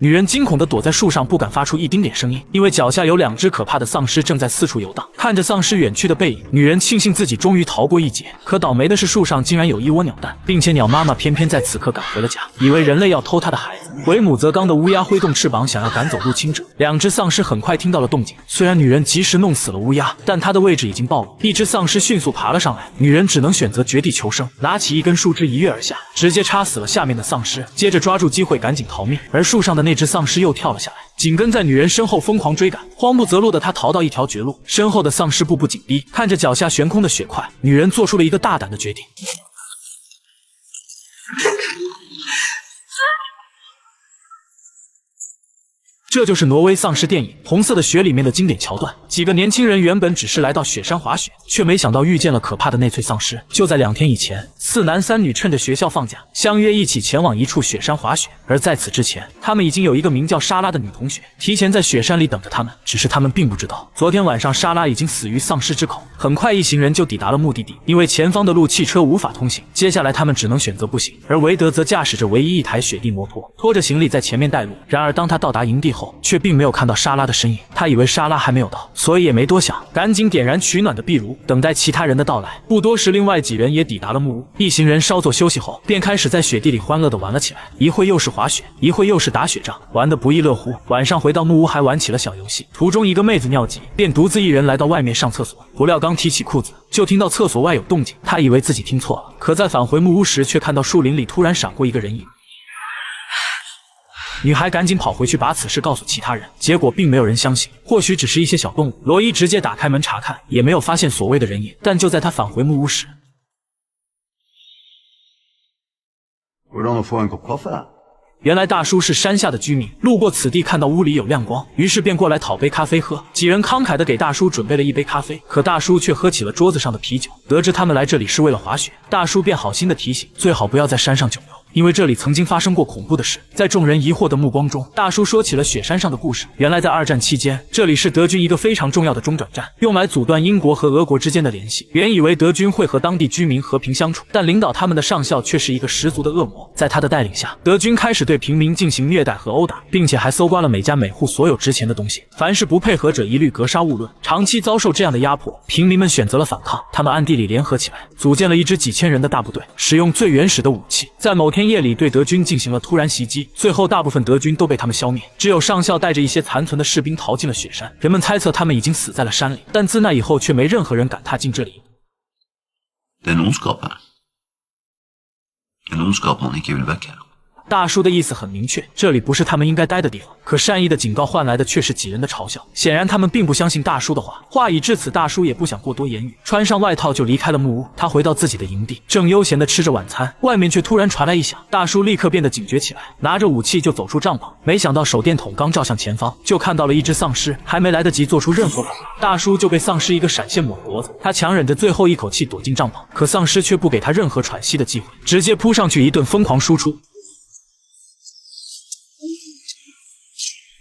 女人惊恐地躲在树上，不敢发出一丁点声音，因为脚下有2只可怕的丧尸正在四处游荡。看着丧尸远去的背影，女人庆幸自己终于逃过一劫。可倒霉的是，树上竟然有一窝鸟蛋，并且鸟妈妈偏偏在此刻赶回了家，以为人类要偷她的孩子。为母则刚的乌鸦挥动翅膀，想要赶走入侵者。2只丧尸很快听到了动静，虽然女人及时弄死了乌鸦，但她的位置已经暴露。一只丧尸迅速爬了上来，女人只能选择绝地求生，拿起一根树枝一跃而下，直接插死了下面的丧尸，接着抓住机会赶紧逃命。而树上的那只丧尸又跳了下来，紧跟在女人身后疯狂追赶。慌不择路的她逃到一条绝路，身后的丧尸步步紧逼。看着脚下悬空的血块，女人做出了一个大胆的决定。这就是挪威丧尸电影《红色的雪》里面的经典桥段。几个年轻人原本只是来到雪山滑雪，却没想到遇见了可怕的内脆丧尸。就在2天以前，4男3女趁着学校放假，相约一起前往一处雪山滑雪。而在此之前，他们已经有一个名叫莎拉的女同学提前在雪山里等着他们，只是他们并不知道，昨天晚上莎拉已经死于丧尸之口。很快，一行人就抵达了目的地，因为前方的路汽车无法通行，接下来他们只能选择步行。而韦德则驾驶着唯一一台雪地摩托，拖着行李在前面带路。然而，当他到达营地后，却并没有看到莎拉的身影。他以为莎拉还没有到，所以也没多想，赶紧点燃取暖的壁炉，等待其他人的到来。不多时，另外几人也抵达了木屋。一行人稍作休息后，便开始在雪地里欢乐地玩了起来。一会又是滑雪，一会又是打雪仗，玩得不亦乐乎。晚上回到木屋，还玩起了小游戏。途中，一个妹子尿急，便独自一人来到外面上厕所。不料刚提起裤子，就听到厕所外有动静。他以为自己听错了，可在返回木屋时，却看到树林里突然闪过一个人影。女孩赶紧跑回去把此事告诉其他人，结果并没有人相信，或许只是一些小动物。罗伊直接打开门查看，也没有发现所谓的人影。但就在他返回木屋时，原来大叔是山下的居民，路过此地看到屋里有亮光，于是便过来讨杯咖啡喝。几人慷慨地给大叔准备了一杯咖啡，可大叔却喝起了桌子上的啤酒。得知他们来这里是为了滑雪，大叔便好心地提醒，最好不要在山上久留，因为这里曾经发生过恐怖的事。在众人疑惑的目光中，大叔说起了雪山上的故事。原来在2战期间，这里是德军一个非常重要的中转站，用来阻断英国和俄国之间的联系。原以为德军会和当地居民和平相处，但领导他们的上校却是一个十足的恶魔。在他的带领下，德军开始对平民进行虐待和殴打，并且还搜刮了每家每户所有值钱的东西，凡是不配合者一律格杀勿论。长期遭受这样的压迫，平民们选择了反抗，他们暗地里联合起来，组建了一支几千人的大部队，使用最原始的武器，在某天夜里对德军进行了突然袭击，最后大部分德军都被他们消灭，只有上校带着一些残存的士兵逃进了雪山。人们猜测他们已经死在了山里，但自那以后却没任何人敢踏进这里。大叔的意思很明确，这里不是他们应该待的地方。可善意的警告换来的却是几人的嘲笑，显然他们并不相信大叔的话。话已至此，大叔也不想过多言语，穿上外套就离开了木屋。他回到自己的营地，正悠闲地吃着晚餐，外面却突然传来一响。大叔立刻变得警觉起来，拿着武器就走出帐篷。没想到手电筒刚照向前方，就看到了一只丧尸，还没来得及做出任何反应，大叔就被丧尸一个闪现抹了脖子。他强忍着最后一口气躲进帐篷，可丧尸却不给他任何喘息的机会，直接扑上去一顿疯狂输出。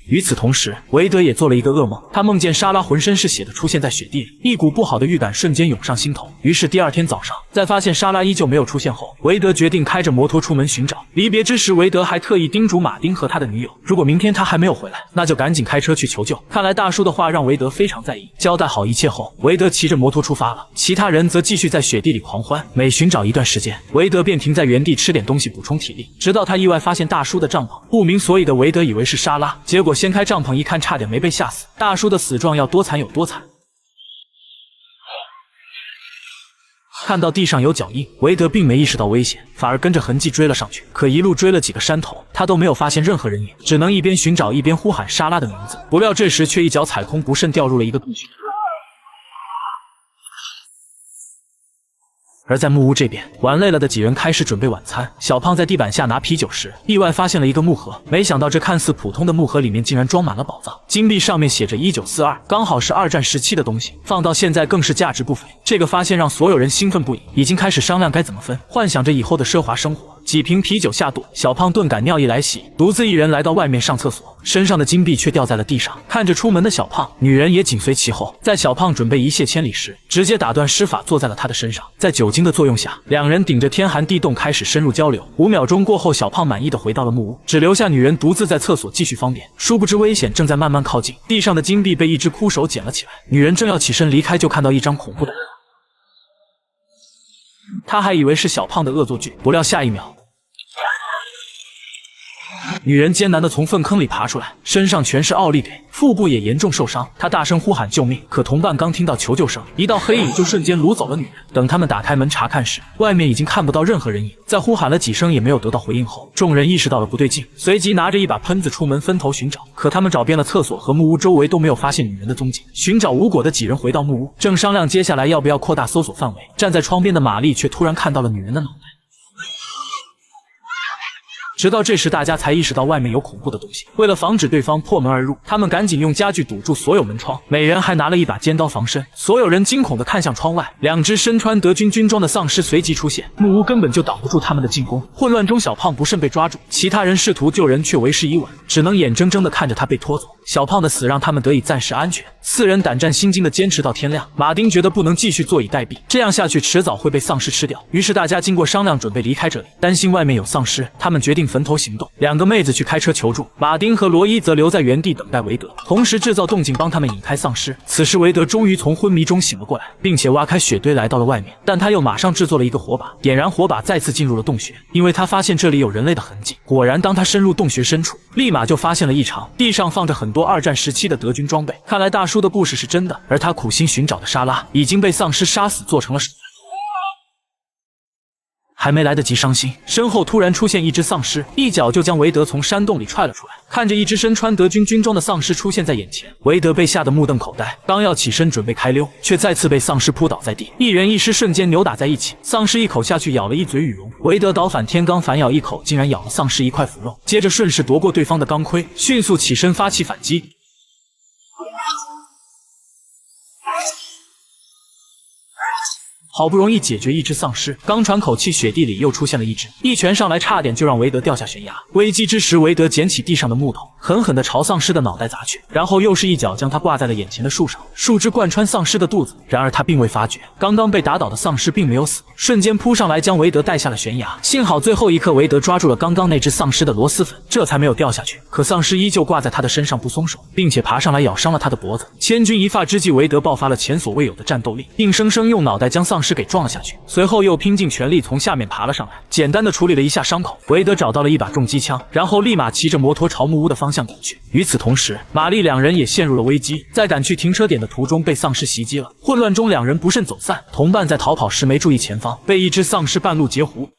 与此同时，韦德也做了一个噩梦，他梦见莎拉浑身是血的出现在雪地里，一股不好的预感瞬间涌上心头。于是第2天早上，在发现莎拉依旧没有出现后，韦德决定开着摩托出门寻找。离别之时，韦德还特意叮嘱马丁和他的女友，如果明天他还没有回来，那就赶紧开车去求救。看来大叔的话让韦德非常在意。交代好一切后，韦德骑着摩托出发了，其他人则继续在雪地里狂欢。每寻找一段时间，韦德便停在原地吃点东西补充体力，直到他意外发现大叔的帐篷。不明所以的韦德以为是莎拉，结果掀开帐篷一看，差点没被吓死。大叔的死状要多惨有多惨。看到地上有脚印，韦德并没意识到危险，反而跟着痕迹追了上去。可一路追了几个山头，他都没有发现任何人影，只能一边寻找一边呼喊莎拉的名字。不料这时却一脚踩空，不慎掉入了一个洞穴。而在木屋这边，玩累了的几人开始准备晚餐。小胖在地板下拿啤酒时，意外发现了一个木盒，没想到这看似普通的木盒里面竟然装满了宝藏。金币上面写着1942，刚好是2战时期的东西，放到现在更是价值不菲。这个发现让所有人兴奋不已，已经开始商量该怎么分，幻想着以后的奢华生活。几瓶啤酒下肚，小胖顿感尿意来袭，独自一人来到外面上厕所，身上的金币却掉在了地上。看着出门的小胖，女人也紧随其后。在小胖准备一泻千里时，直接打断施法，坐在了他的身上。在酒精的作用下，两人顶着天寒地冻开始深入交流。5秒钟过后，小胖满意的回到了木屋，只留下女人独自在厕所继续方便。殊不知危险正在慢慢靠近，地上的金币被一只枯手捡了起来。女人正要起身离开，就看到一张恐怖的。他还以为是小胖的恶作剧，不料下一秒，女人艰难地从粪坑里爬出来，身上全是奥利给，腹部也严重受伤。她大声呼喊救命，可同伴刚听到求救声，一道黑影就瞬间掳走了女人。等他们打开门查看时，外面已经看不到任何人影。在呼喊了几声也没有得到回应后，众人意识到了不对劲，随即拿着一把喷子出门分头寻找。可他们找遍了厕所和木屋周围都没有发现女人的踪迹。寻找无果的几人回到木屋，正商量接下来要不要扩大搜索范围。站在窗边的玛丽却突然看到了女人的脑袋。直到这时，大家才意识到外面有恐怖的东西。为了防止对方破门而入，他们赶紧用家具堵住所有门窗，每人还拿了一把尖刀防身。所有人惊恐地看向窗外，2只身穿德军军装的丧尸随即出现，木屋根本就挡不住他们的进攻。混乱中，小胖不慎被抓住，其他人试图救人却为时已晚，只能眼睁睁地看着他被拖走。小胖的死让他们得以暂时安全，4人胆战心惊地坚持到天亮。马丁觉得不能继续坐以待毙，这样下去迟早会被丧尸吃掉。于是大家经过商量，准备离开这里，担心外面有丧尸，他们决定分头行动。2个妹子去开车求助，马丁和罗伊则留在原地等待韦德，同时制造动静帮他们引开丧尸。此时韦德终于从昏迷中醒了过来，并且挖开雪堆来到了外面，但他又马上制作了一个火把，点燃火把再次进入了洞穴，因为他发现这里有人类的痕迹。果然，当他深入洞穴深处，立马就发现了异常，地上放着很多2战时期的德军装备。看来大叔的故事是真的，而他苦心寻找的沙拉已经被丧尸杀死，做成了还没来得及伤心，身后突然出现一只丧尸，一脚就将韦德从山洞里踹了出来。看着一只身穿德军军装的丧尸出现在眼前，韦德被吓得目瞪口呆，刚要起身准备开溜，却再次被丧尸扑倒在地，一人一尸瞬间扭打在一起。丧尸一口下去咬了一嘴羽绒，韦德倒反天罡反咬一口，竟然咬了丧尸一块腐肉，接着顺势夺过对方的钢盔，迅速起身发起反击。好不容易解决一只丧尸，刚喘口气，雪地里又出现了一只，一拳上来差点就让韦德掉下悬崖。危机之时，韦德捡起地上的木头，狠狠地朝丧尸的脑袋砸去，然后又是一脚将他挂在了眼前的树上，树枝贯穿丧尸的肚子。然而他并未发觉，刚刚被打倒的丧尸并没有死，瞬间扑上来将韦德带下了悬崖。幸好最后一刻韦德抓住了刚刚那只丧尸的螺蛳粉，这才没有掉下去。可丧尸依旧挂在他的身上不松手，并且爬上来咬伤了他的脖子。千钧一发之际，韦德爆发了前所未有的战斗力，硬生生用脑袋将丧尸给撞了下去，随后又拼尽全力从下面爬了上来，简单的处理了一下伤口。韦德找到了一把重机枪，然后立马骑着摩托朝木屋的方向赶去。与此同时，玛丽2人也陷入了危机，在赶去停车点的途中被丧尸袭击了。混乱中，2人不慎走散，同伴在逃跑时没注意前方，被一只丧尸半路截胡。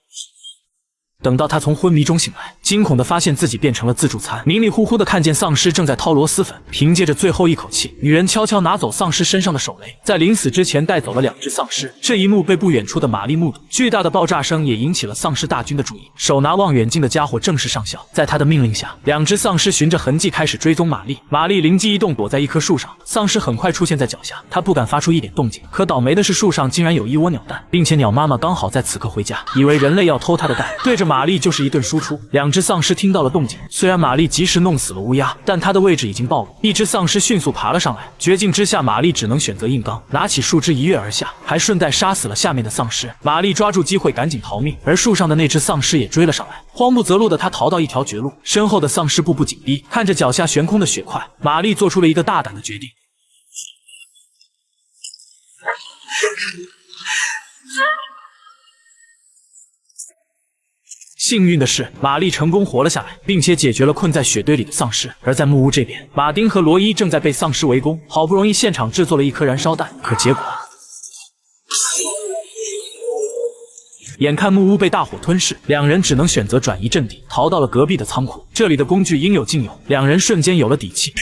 等到他从昏迷中醒来，惊恐地发现自己变成了自助餐，迷迷糊糊地看见丧尸正在掏螺蛳粉。凭借着最后一口气，女人悄悄拿走丧尸身上的手雷，在临死之前带走了2只丧尸。这一幕被不远处的玛丽目睹，巨大的爆炸声也引起了丧尸大军的注意。手拿望远镜的家伙正是上校，在他的命令下，2只丧尸循着痕迹开始追踪玛丽。玛丽灵机一动，躲在一棵树上，丧尸很快出现在脚下，她不敢发出一点动静。可倒霉的是，树上竟然有一窝鸟蛋，并且鸟妈妈刚好在此刻回家，以为人类要偷她的蛋，对着玛丽就是一顿输出。2只丧尸听到了动静，虽然玛丽及时弄死了乌鸦，但她的位置已经暴露。一只丧尸迅速爬了上来，绝境之下，玛丽只能选择硬刚，拿起树枝一跃而下，还顺带杀死了下面的丧尸。玛丽抓住机会赶紧逃命，而树上的那只丧尸也追了上来。慌不择路的她逃到一条绝路，身后的丧尸步步紧逼，看着脚下悬空的血块，玛丽做出了一个大胆的决定。幸运的是，玛丽成功活了下来，并且解决了困在雪堆里的丧尸。而在木屋这边，马丁和罗伊正在被丧尸围攻，好不容易现场制作了一颗燃烧弹，可结果眼看木屋被大火吞噬，2人只能选择转移阵地，逃到了隔壁的仓库。这里的工具应有尽有，2人瞬间有了底气。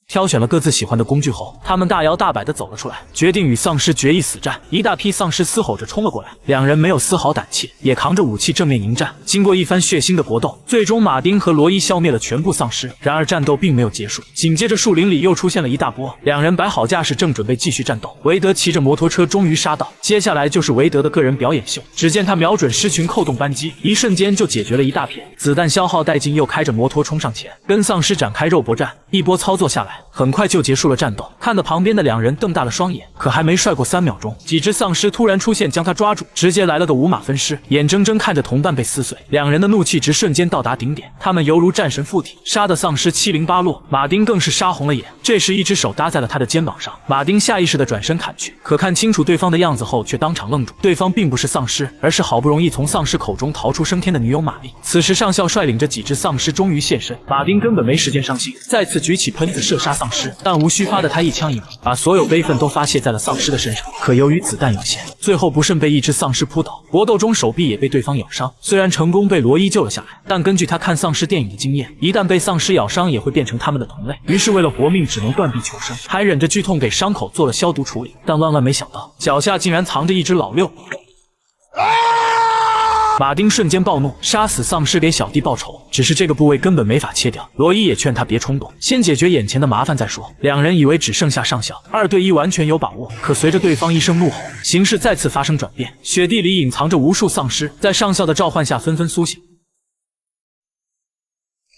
挑选了各自喜欢的工具后，他们大摇大摆地走了出来，决定与丧尸决一死战。一大批丧尸嘶吼着冲了过来，两人没有丝毫胆怯，也扛着武器正面迎战。经过一番血腥的搏斗，最终马丁和罗伊消灭了全部丧尸。然而战斗并没有结束，紧接着树林里又出现了一大波，两人摆好架势，正准备继续战斗。韦德骑着摩托车终于杀到，接下来就是韦德的个人表演秀。只见他瞄准狮群扣动扳机，一瞬间就解决了一大片，子弹消耗殆尽，又开着摩托冲上前，跟丧尸展开肉搏战。一波操作下来，很快就结束了战斗。看得旁边的两人瞪大了双眼，可还没帅过3秒钟，几只丧尸突然出现，将他抓住，直接来了个五马分尸，眼睁睁看着同伴被撕碎，两人的怒气值瞬间到达顶点，他们犹如战神附体，杀的丧尸七零八落。马丁更是杀红了眼，这时一只手搭在了他的肩膀上，马丁下意识的转身砍去，可看清楚对方的样子后，却当场愣住，对方并不是丧尸，而是好不容易从丧尸口中逃出升天的女友玛丽。此时上校率领着几只丧尸终于现身，马丁根本没时间伤心，再次举起喷子射杀丧尸，弹无虚发的他一枪一把，把所有悲愤都发泄在了丧尸的身上。可由于子弹有限，最后不慎被一只丧尸扑倒，搏斗中手臂也被对方咬伤。虽然成功被罗伊救了下来，但根据他看丧尸电影的经验，一旦被丧尸咬伤也会变成他们的同类。于是为了活命，只能断臂求生，还忍着剧痛给伤口做了消毒处理。但万万没想到，脚下竟然藏着一只老六。马丁瞬间暴怒，杀死丧尸给小弟报仇。只是这个部位根本没法切掉，罗伊也劝他别冲动，先解决眼前的麻烦再说。两人以为只剩下上校2对1完全有把握，可随着对方一声怒吼，形势再次发生转变。雪地里隐藏着无数丧尸，在上校的召唤下纷纷苏醒。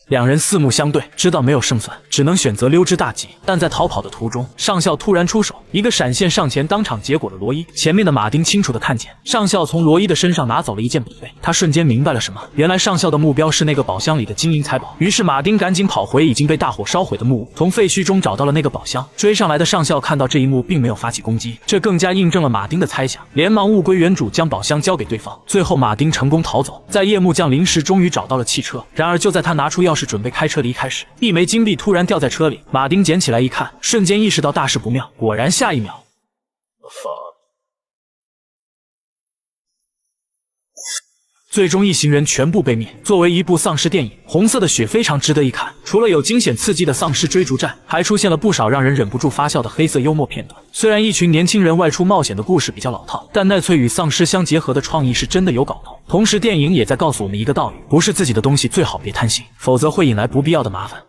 两人四目相对，知道没有胜算，只能选择溜之大吉。但在逃跑的途中，上校突然出手，一个闪现上前，当场结果了罗伊。前面的马丁清楚地看见，上校从罗伊的身上拿走了一件宝贝，他瞬间明白了什么，原来上校的目标是那个宝箱里的金银财宝。于是马丁赶紧跑回已经被大火烧毁的木屋，从废墟中找到了那个宝箱。追上来的上校看到这一幕，并没有发起攻击，这更加印证了马丁的猜想，连忙物归原主，将宝箱交给对方。最后马丁成功逃走，在夜幕降临时，终于找到了汽车。然而就在他拿出钥匙准备开车离开时，一枚金币突然掉在车里，马丁捡起来一看，瞬间意识到大事不妙。果然下一秒，最终一行人全部被灭。作为一部丧尸电影，红色的血非常值得一看，除了有惊险刺激的丧尸追逐战，还出现了不少让人忍不住发笑的黑色幽默片段。虽然一群年轻人外出冒险的故事比较老套，但奈翠与丧尸相结合的创意是真的有搞头。同时电影也在告诉我们一个道理，不是自己的东西最好别贪心，否则会引来不必要的麻烦。